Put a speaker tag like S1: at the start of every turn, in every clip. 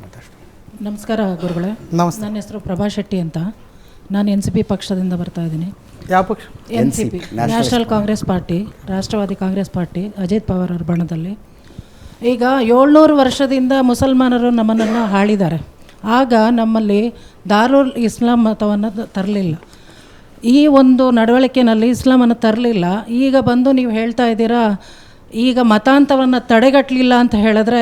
S1: ಮತ್ತಷ್ಟು.
S2: ನಮಸ್ಕಾರ ಗುರುಗಳೇ.
S3: ನಮಸ್ತೆ.
S2: ನನ್ನ ಹೆಸರು ಪ್ರಭಾ ಶೆಟ್ಟಿ ಅಂತ. ನಾನು NCP ಪಕ್ಷದಿಂದ ಬರ್ತಾ ಇದ್ದೀನಿ.
S3: ಯಾವ ಪಕ್ಷ?
S2: NCP, National Congress Party, Rashtravadi Congress Party, Ajit Pawar ಅವರ ಬಣದಲ್ಲಿ. ಈಗ 700 ವರ್ಷದಿಂದ ಮುಸಲ್ಮಾನರು ನಮ್ಮನ್ನೆಲ್ಲ ಆಳಿದ್ದಾರೆ. ಆಗ ನಮ್ಮಲ್ಲಿ ದಾರುಲ್ ಇಸ್ಲಾಂ ಮತವನ್ನು ತರಲಿಲ್ಲ. ಈ ಒಂದು ನಡವಳಿಕೆಯಲ್ಲಿ ಇಸ್ಲಾಮನ್ನು ತರಲಿಲ್ಲ. ಈಗ ಬಂದು ನೀವು ಹೇಳ್ತಾ ಇದ್ದೀರಾ ಈಗ ಮತಾಂತರವನ್ನು ತಡೆಗಟ್ಟಲಿಲ್ಲ ಅಂತ ಹೇಳಿದ್ರೆ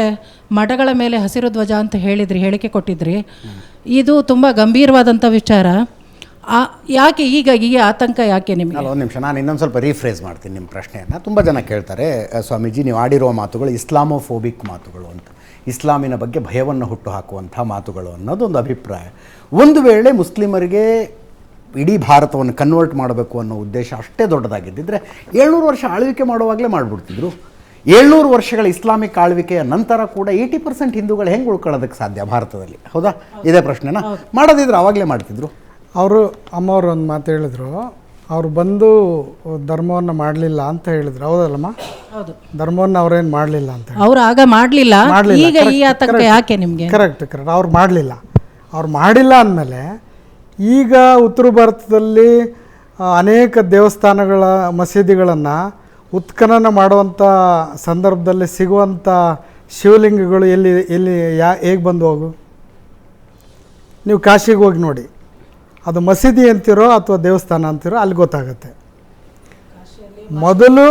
S2: ಮಠಗಳ ಮೇಲೆ ಹಸಿರು ಧ್ವಜ ಅಂತ ಹೇಳಿಕೆ ಕೊಟ್ಟಿದ್ರಿ. ಇದು ತುಂಬ ಗಂಭೀರವಾದಂಥ ವಿಚಾರ. ಯಾಕೆ ಈಗ ಈ ಆತಂಕ ಯಾಕೆ ನಿಮಗೆ?
S1: ಒಂದು ನಿಮಿಷ, ನಾನು ಇನ್ನೊಂದು ಸ್ವಲ್ಪ ರೀಫ್ರೇಸ್ ಮಾಡ್ತೀನಿ ನಿಮ್ಮ ಪ್ರಶ್ನೆಯನ್ನು. ತುಂಬ ಜನ ಕೇಳ್ತಾರೆ, ಸ್ವಾಮೀಜಿ ನೀವು ಆಡಿರುವ ಮಾತುಗಳು ಇಸ್ಲಾಮೋಫೋಬಿಕ್ ಮಾತುಗಳು ಅಂತ, ಇಸ್ಲಾಮಿನ ಬಗ್ಗೆ ಭಯವನ್ನು ಹುಟ್ಟು ಹಾಕುವಂಥ ಮಾತುಗಳು ಅನ್ನೋದೊಂದು ಅಭಿಪ್ರಾಯ. ಒಂದು ವೇಳೆ ಮುಸ್ಲಿಮರಿಗೆ ಇಡೀ ಭಾರತವನ್ನು ಕನ್ವರ್ಟ್ ಮಾಡಬೇಕು ಅನ್ನೋ ಉದ್ದೇಶ ಅಷ್ಟೇ ದೊಡ್ಡದಾಗಿದ್ದಿದ್ರೆ 700 ವರ್ಷ ಆಳ್ವಿಕೆ ಮಾಡುವಾಗಲೇ ಮಾಡಿಬಿಡ್ತಿದ್ರು. 700 ವರ್ಷಗಳ ಇಸ್ಲಾಮಿಕ್ ಆಳ್ವಿಕೆಯ ನಂತರ ಕೂಡ 80% ಹಿಂದೂಗಳು ಹೆಂಗೆ ಉಳ್ಕೊಳ್ಳೋದಕ್ಕೆ ಸಾಧ್ಯ ಭಾರತದಲ್ಲಿ? ಹೌದಾ? ಇದೇ ಪ್ರಶ್ನೆನ ಮಾಡೋದಿದ್ರೆ ಆವಾಗಲೇ ಮಾಡ್ತಿದ್ರು.
S3: ಅವರು ಅಮ್ಮವ್ರು ಒಂದು ಮಾತು ಹೇಳಿದ್ರು, ಅವ್ರು ಬಂದು ಧರ್ಮವನ್ನು ಮಾಡಲಿಲ್ಲ ಅಂತ ಹೇಳಿದ್ರು. ಹೌದಲ್ಲಮ್ಮ?
S2: ಹೌದು,
S3: ಧರ್ಮವನ್ನು ಅವ್ರೇನು ಮಾಡಲಿಲ್ಲ ಅಂತ
S2: ಅವ್ರು ಆಗ ಮಾಡಲಿಲ್ಲ. ಈಗ ಈ ಆತಂಕ ಯಾಕೆ ನಿಮಗೆ?
S3: ಕರೆಕ್ಟ್. ಅವ್ರು ಮಾಡಲಿಲ್ಲ. ಅವ್ರು ಮಾಡಿಲ್ಲ ಅಂದಮೇಲೆ ಈಗ ಉತ್ತರ ಭಾರತದಲ್ಲಿ ಅನೇಕ ದೇವಸ್ಥಾನಗಳ ಮಸೀದಿಗಳನ್ನು ಉತ್ಖನನ ಮಾಡುವಂಥ ಸಂದರ್ಭದಲ್ಲಿ ಸಿಗುವಂಥ ಶಿವಲಿಂಗಗಳು ಎಲ್ಲಿ ಹೇಗೆ ಬಂದು ಹೋಗು? ನೀವು ಕಾಶಿಗೆ ಹೋಗಿ ನೋಡಿ, ಅದು ಮಸೀದಿ ಅಂತಿರೋ ಅಥವಾ ದೇವಸ್ಥಾನ ಅಂತಿರೋ ಅಲ್ಲಿ ಗೊತ್ತಾಗುತ್ತೆ. ಮೊದಲು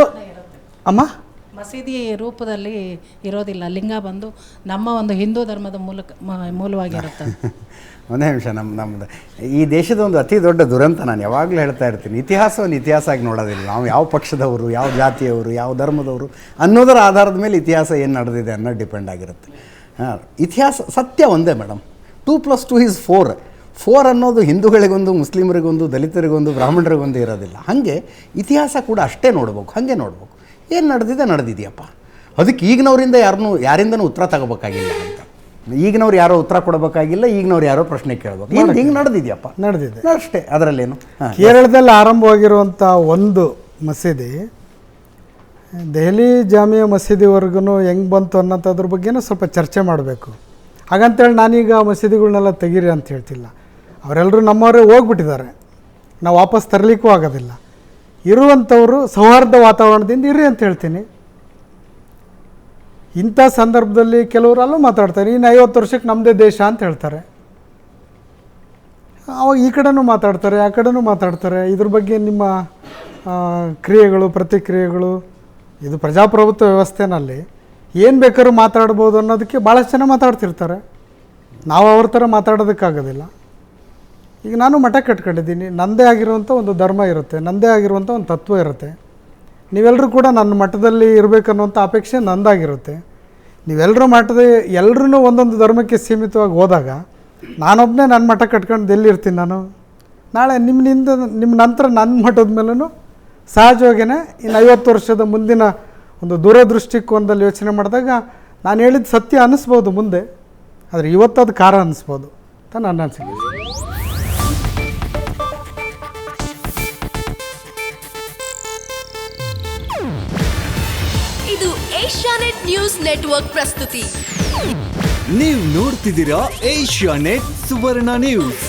S3: ಅಮ್ಮ
S2: ಮಸೀದಿ ರೂಪದಲ್ಲಿ ಇರೋದಿಲ್ಲ, ಲಿಂಗ ಬಂದು ನಮ್ಮ ಒಂದು ಹಿಂದೂ ಧರ್ಮದ ಮೂಲವಾಗಿರುತ್ತೆ.
S1: ಒಂದೇ ನಿಮಿಷ, ನಮ್ಮದು ಈ ದೇಶದ ಒಂದು ಅತಿ ದೊಡ್ಡ ದುರಂತ, ನಾನು ಯಾವಾಗಲೂ ಹೇಳ್ತಾ ಇರ್ತೀನಿ, ಇತಿಹಾಸವನ್ನು ಇತಿಹಾಸ ಆಗಿ ನೋಡೋದಿಲ್ಲ. ನಾವು ಯಾವ ಪಕ್ಷದವರು, ಯಾವ ಜಾತಿಯವರು, ಯಾವ ಧರ್ಮದವರು ಅನ್ನೋದರ ಆಧಾರದ ಮೇಲೆ ಇತಿಹಾಸ ಏನು ನಡೆದಿದೆ ಅನ್ನೋದು ಡಿಪೆಂಡ್ ಆಗಿರುತ್ತೆ. ಇತಿಹಾಸ ಸತ್ಯ ಒಂದೇ ಮೇಡಮ್, 2+2 = 4. 4 ಅನ್ನೋದು ಹಿಂದೂಗಳಿಗೊಂದು, ಮುಸ್ಲಿಮರಿಗೊಂದು, ದಲಿತರಿಗೊಂದು, ಬ್ರಾಹ್ಮಣರಿಗೊಂದು ಇರೋದಿಲ್ಲ. ಹಾಗೆ ಇತಿಹಾಸ ಕೂಡ ಅಷ್ಟೇ ನೋಡ್ಬೇಕು, ಹಾಗೆ ನೋಡ್ಬೇಕು. ಏನು ನಡೆದಿದೆಯಪ್ಪ, ಅದಕ್ಕೆ ಈಗಿನವರಿಂದ ಯಾರಿಂದನೂ ಉತ್ತರ ತಗೋಬೇಕಾಗಿಲ್ಲ ಅಂತ. ಈಗಿನವ್ರು ಯಾರೋ ಉತ್ತರ ಕೊಡಬೇಕಾಗಿಲ್ಲ, ಈಗಿನವ್ರು ಯಾರೋ ಪ್ರಶ್ನೆ ಕೇಳಬೇಕು. ಹಿಂಗೆ ನಡೆದಿದೆಯಪ್ಪ,
S3: ನಡೆದಿದೆ
S1: ಅಷ್ಟೇ, ಅದರಲ್ಲೇನು.
S3: ಕೇರಳದಲ್ಲಿ ಆರಂಭವಾಗಿರುವಂಥ ಒಂದು ಮಸೀದಿ ದೆಹಲಿ ಜಾಮಿಯಾ ಮಸೀದಿವರೆಗೂ ಹೆಂಗೆ ಬಂತು ಅನ್ನೋಂಥದ್ರ ಬಗ್ಗೆನೂ ಸ್ವಲ್ಪ ಚರ್ಚೆ ಮಾಡಬೇಕು. ಹಾಗಂತೇಳಿ ನಾನೀಗ ಮಸೀದಿಗಳನ್ನೆಲ್ಲ ತೆಗೀರಿ ಅಂತ ಹೇಳ್ತಿಲ್ಲ. ಅವರೆಲ್ಲರೂ ನಮ್ಮವರೇ ಹೋಗ್ಬಿಟ್ಟಿದ್ದಾರೆ, ನಾವು ವಾಪಸ್ ತರಲಿಕ್ಕೂ ಆಗೋದಿಲ್ಲ. ಇರುವಂಥವರು ಸೌಹಾರ್ದ ವಾತಾವರಣದಿಂದ ಇರಿ ಅಂತ ಹೇಳ್ತೀನಿ. ಇಂಥ ಸಂದರ್ಭದಲ್ಲಿ ಕೆಲವರು ಅಲ್ಲೂ ಮಾತಾಡ್ತಾರೆ, ಇನ್ನು 50 ವರ್ಷಕ್ಕೆ ನಮ್ಮದೇ ದೇಶ ಅಂತ ಹೇಳ್ತಾರೆ. ಅವಾಗ ಈ ಕಡೆನೂ ಮಾತಾಡ್ತಾರೆ, ಆ ಕಡೆನೂ ಮಾತಾಡ್ತಾರೆ. ಇದ್ರ ಬಗ್ಗೆ ನಿಮ್ಮ ಕ್ರಿಯೆಗಳು, ಪ್ರತಿಕ್ರಿಯೆಗಳು, ಇದು ಪ್ರಜಾಪ್ರಭುತ್ವ ವ್ಯವಸ್ಥೆನಲ್ಲಿ ಏನು ಬೇಕಾದ್ರೂ ಮಾತಾಡ್ಬೋದು ಅನ್ನೋದಕ್ಕೆ ಭಾಳಷ್ಟು ಜನ ಮಾತಾಡ್ತಿರ್ತಾರೆ. ನಾವು ಅವ್ರ ಥರ ಮಾತಾಡೋದಕ್ಕಾಗೋದಿಲ್ಲ. ಈಗ ನಾನು ಮಠ ಕಟ್ಕೊಂಡಿದ್ದೀನಿ, ನನ್ನದೇ ಆಗಿರುವಂಥ ಒಂದು ಧರ್ಮ ಇರುತ್ತೆ, ನನ್ನದೇ ಆಗಿರುವಂಥ ಒಂದು ತತ್ವ ಇರುತ್ತೆ. ನೀವೆಲ್ಲರೂ ಕೂಡ ನನ್ನ ಮಠದಲ್ಲಿ ಇರಬೇಕನ್ನುವಂಥ ಅಪೇಕ್ಷೆ ನಂದಾಗಿರುತ್ತೆ. ನೀವೆಲ್ಲರೂ ಎಲ್ಲರೂ ಒಂದೊಂದು ಧರ್ಮಕ್ಕೆ ಸೀಮಿತವಾಗಿ ಹೋದಾಗ ನಾನೊಬ್ಬನೇ ನನ್ನ ಮಠ ಕಟ್ಕೊಂಡು ಎಲ್ಲಿರ್ತೀನಿ ನಾನು? ನಾಳೆ ನಿಮ್ಮ ನಂತರ ನನ್ನ ಮಠದ ಮೇಲೂ ಸಹಜವಾಗಿಯೇ ಇನ್ನು 50 ವರ್ಷದ ಮುಂದಿನ ಒಂದು ದೂರದೃಷ್ಟಿಕೋನದಲ್ಲಿ ಯೋಚನೆ ಮಾಡಿದಾಗ ನಾನು ಹೇಳಿದ ಸತ್ಯ ಅನ್ನಿಸ್ಬೋದು ಮುಂದೆ, ಆದರೆ ಇವತ್ತದು ಕಾರ ಅನ್ನಿಸ್ಬೋದು ಅಂತ ನನ್ನ ಅನಿಸಿಕೆ.
S4: ಇದು ಏಷ್ಯಾನೆಟ್ ನ್ಯೂಸ್ ನೆಟ್ವರ್ಕ್ ಪ್ರಸ್ತುತಿ.
S5: ನೀವು ನೋಡ್ತಿದ್ದೀರಾ ಏಷ್ಯಾನೆಟ್ ಸುವರ್ಣ ನ್ಯೂಸ್.